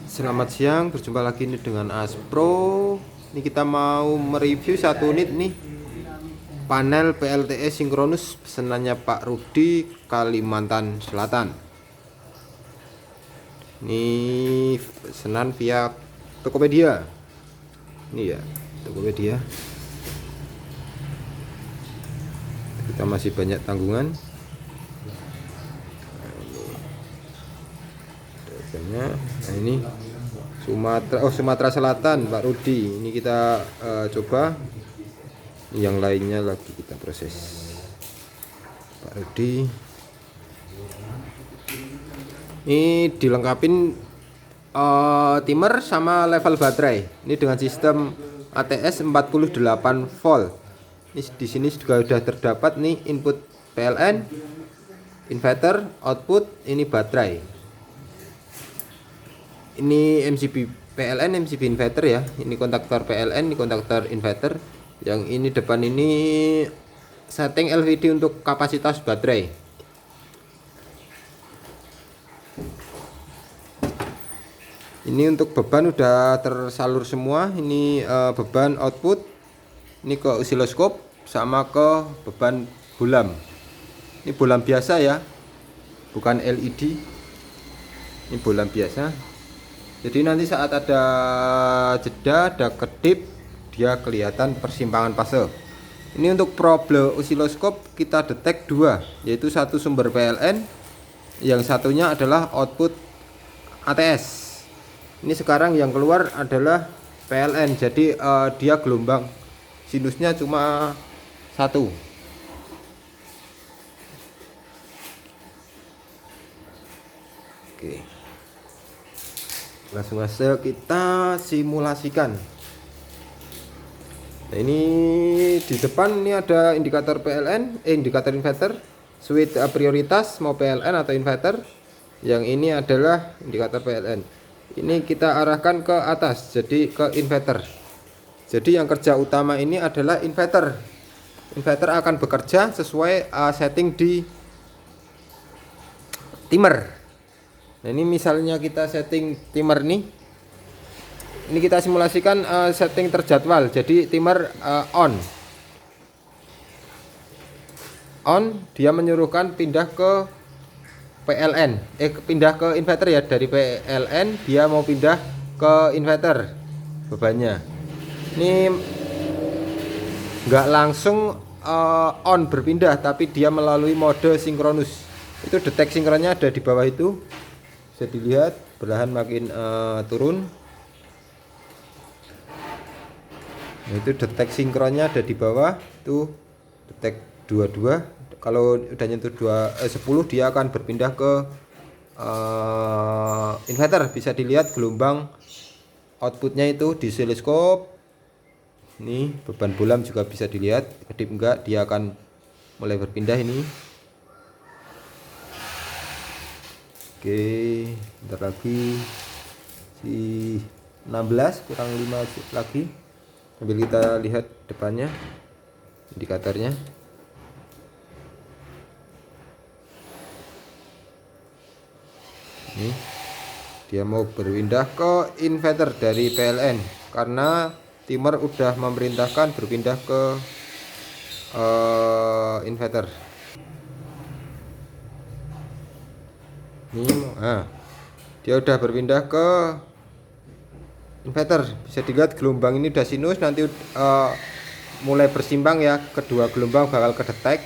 Selamat siang, berjumpa lagi nih dengan Aspro. Ini kita mau mereview satu unit nih, panel PLTE sinkronus pesanannya Pak Rudi, Kalimantan Selatan. Ini pesanan via Tokopedia. Ini ya, Tokopedia. Kita masih banyak tanggungan. Nah, ini Sumatera Selatan, Pak Rudi. Ini kita coba. Yang lainnya lagi kita proses. Pak Rudi. Ini dilengkapin timer sama level baterai. Ini dengan sistem ATS 48 volt. Ini di sini juga sudah terdapat nih input PLN, inverter, output, ini baterai. Ini MCB PLN, MCB inverter ya. Ini kontaktor PLN, ini kontaktor inverter. Yang ini depan ini setting LVD untuk kapasitas baterai. Ini untuk beban udah tersalur semua. Ini beban output. Ini ke osiloskop sama ke beban bolam. Ini bolam biasa ya, bukan LED. Ini bolam biasa. Jadi nanti saat ada jeda, ada kedip, dia kelihatan persimpangan fase. Ini untuk probe osiloskop kita detek dua, yaitu satu sumber PLN, yang satunya adalah output ATS. Ini sekarang yang keluar adalah PLN, jadi dia gelombang sinusnya cuma satu. Oke. Langsung saja kita simulasikan. Nah, ini di depan ini ada indikator PLN, indikator inverter, switch prioritas mau PLN atau inverter. Yang ini adalah indikator PLN. Ini kita arahkan ke atas, jadi ke inverter. Jadi yang kerja utama ini adalah inverter. Inverter akan bekerja sesuai setting di timer. Nah, ini misalnya kita setting timer nih. Ini kita simulasikan setting terjadwal. Jadi timer on. Dia menyuruhkan pindah ke PLN. Pindah ke inverter ya, dari PLN dia mau pindah ke inverter bebannya. Ini nggak langsung on berpindah, tapi dia melalui mode sinkronus. Itu detek sinkronnya ada di bawah itu. Bisa dilihat perlahan makin turun. Nah, itu detek sinkronnya ada di bawah, itu detek 22. Kalau udah nyentuh 10 dia akan berpindah ke inverter. Bisa dilihat gelombang outputnya itu di osiloskop. Ini beban bolam juga bisa dilihat, kedip enggak, dia akan mulai berpindah ini. Oke, bentar lagi si 16 kurang 5 lagi. Sambil kita lihat depannya indikatornya. Ini dia mau berpindah ke inverter dari PLN karena timer udah memerintahkan berpindah ke inverter. Dia udah berpindah ke inverter. Bisa dilihat gelombang ini udah sinus, nanti mulai bersimbang ya, kedua gelombang bakal kedetek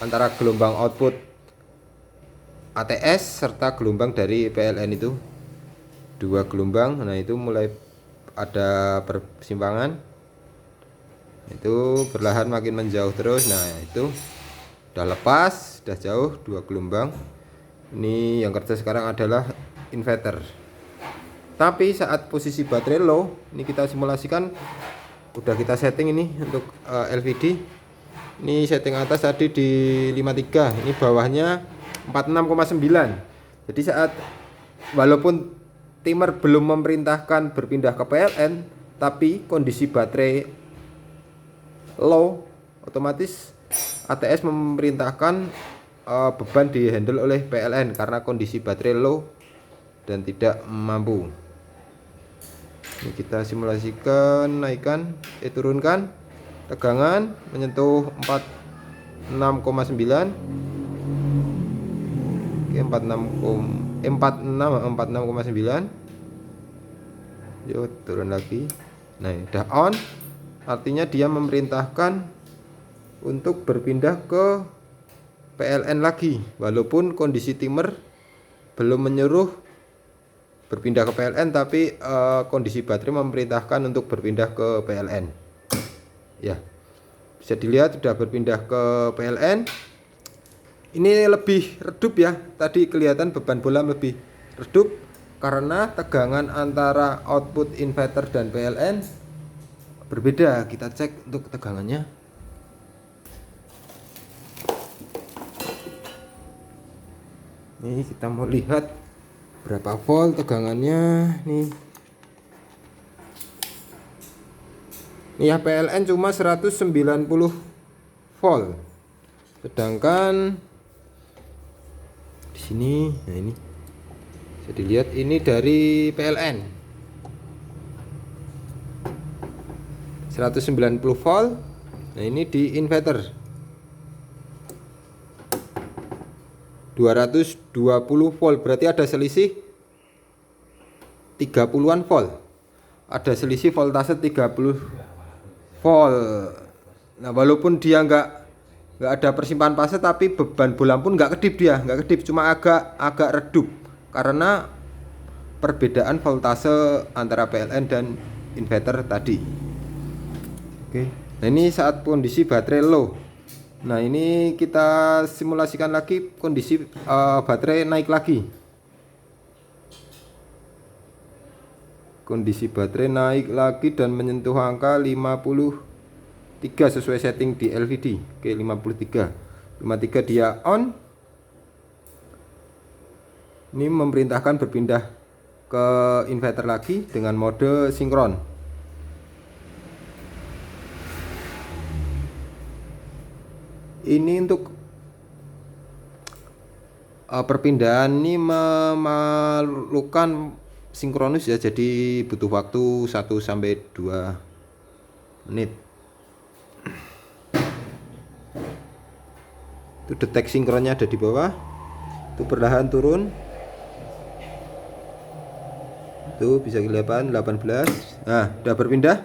antara gelombang output ATS serta gelombang dari PLN itu, dua gelombang. Nah, itu mulai ada persimpangan, itu perlahan makin menjauh terus. Nah, itu udah lepas, udah jauh dua gelombang. Ini yang kerja sekarang adalah inverter. Tapi saat posisi baterai low, ini kita simulasikan, udah kita setting ini untuk LVD. Ini setting atas tadi di 53, ini bawahnya 46,9. Jadi saat walaupun timer belum memerintahkan berpindah ke PLN, tapi kondisi baterai low, otomatis ATS memerintahkan beban di handle oleh PLN karena kondisi baterai low dan tidak mampu. Ini kita simulasikan, naikkan, turunkan, tegangan menyentuh 46,9. Oke, 46,9. Yuk, turun lagi. Nah, udah on. Artinya dia memerintahkan untuk berpindah ke PLN lagi, walaupun kondisi timer belum menyuruh berpindah ke PLN, tapi kondisi baterai memerintahkan untuk berpindah ke PLN. Ya, bisa dilihat sudah berpindah ke PLN. Ini lebih redup ya. Tadi kelihatan beban bola lebih redup karena tegangan antara output inverter dan PLN berbeda. Kita cek untuk tegangannya. Ini kita mau lihat berapa volt tegangannya nih. Ini ya, PLN cuma 190 volt. Sedangkan di sini, nah ini bisa dilihat ini dari PLN 190 volt. Nah, ini di inverter 220 volt, berarti ada selisih 30-an volt. Ada selisih voltase 30 volt. Nah, walaupun dia nggak ada persimpangan fase, tapi beban bola pun nggak kedip, dia nggak kedip, cuma agak redup karena perbedaan voltase antara PLN dan inverter tadi. Oke, nah ini saat kondisi baterai low. Nah, ini kita simulasikan lagi kondisi baterai naik lagi. Kondisi baterai naik lagi dan menyentuh angka 53 sesuai setting di LVD. Oke, 53 dia on. Ini memerintahkan berpindah ke inverter lagi dengan mode sinkron. Ini untuk perpindahan ini memerlukan sinkronus ya, jadi butuh waktu 1 sampai 2 menit. Itu detek sinkronnya ada di bawah. Itu perlahan turun. Itu bisa kelihatan 18. Nah, udah berpindah.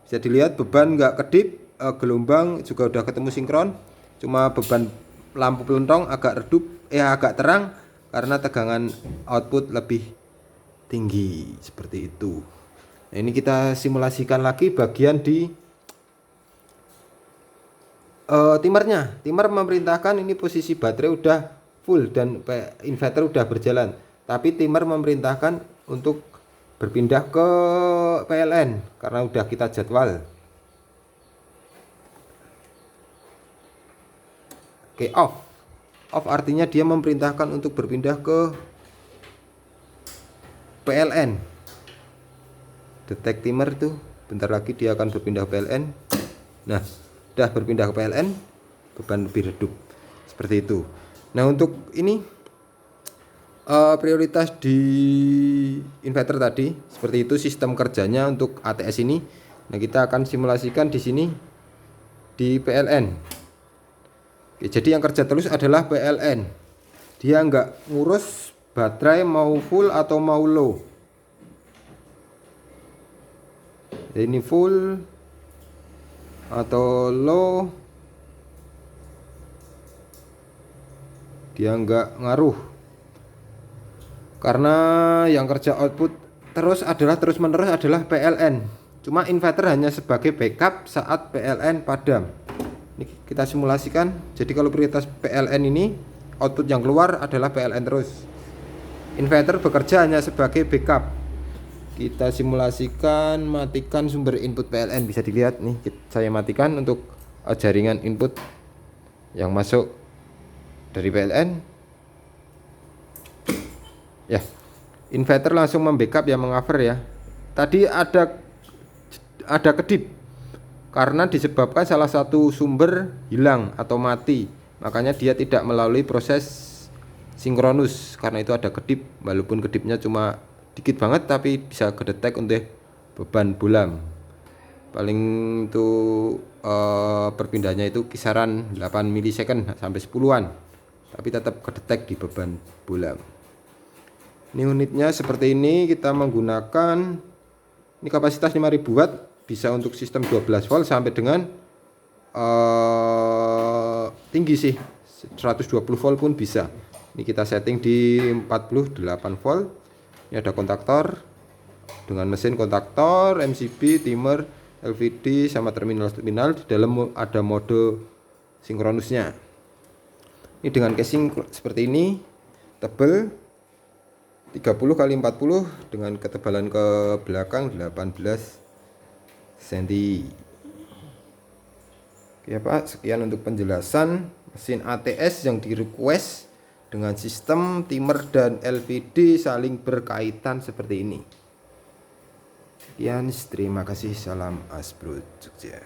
Bisa dilihat beban nggak kedip, gelombang juga udah ketemu sinkron. Cuma beban lampu pelentong agak redup, agak terang karena tegangan output lebih tinggi seperti itu. Nah, ini kita simulasikan lagi bagian di timernya. Timer memerintahkan ini posisi baterai udah full dan inverter udah berjalan, tapi timer memerintahkan untuk berpindah ke PLN karena udah kita jadwal. Oke, off artinya dia memerintahkan untuk berpindah ke PLN. Detek timer tuh bentar lagi dia akan berpindah ke PLN. Nah, udah berpindah ke PLN, beban lebih redup seperti itu. Nah, untuk ini prioritas di inverter tadi seperti itu sistem kerjanya untuk ATS ini. Nah, kita akan simulasikan di sini di PLN. Oke, jadi yang kerja terus adalah PLN. Dia nggak ngurus baterai mau full atau mau low. Ini full atau low, dia nggak ngaruh karena yang kerja output terus menerus adalah PLN. Cuma inverter hanya sebagai backup saat PLN padam. Ini kita simulasikan. Jadi kalau prioritas PLN ini, output yang keluar adalah PLN terus. Inverter bekerja hanya sebagai backup. Kita simulasikan, matikan sumber input PLN. Bisa dilihat nih, saya matikan untuk jaringan input yang masuk dari PLN. Ya, inverter langsung membackup ya, mengover ya. Tadi ada kedip karena disebabkan salah satu sumber hilang atau mati, makanya dia tidak melalui proses sinkronus. Karena itu ada kedip, walaupun kedipnya cuma dikit banget tapi bisa kedetek beban bulam. Paling itu perpindahannya itu kisaran 8 milisecond sampai 10-an, tapi tetap kedetek di beban bulam. Ini unitnya seperti ini, kita menggunakan ini kapasitas 5000 watt, bisa untuk sistem 12 volt sampai dengan tinggi sih 120 volt pun bisa. Ini kita setting di 48 volt. Ini ada kontaktor dengan mesin kontaktor, MCB, timer, LVD sama terminal-terminal. Di dalam ada mode sinkronusnya. Ini dengan casing seperti ini, tebal 30 kali 40 dengan ketebalan ke belakang 18 cm. Oke Pak, sekian untuk penjelasan mesin ATS yang di request dengan sistem timer dan LVD saling berkaitan seperti ini. Sekian, terima kasih, salam Asbro Jogja.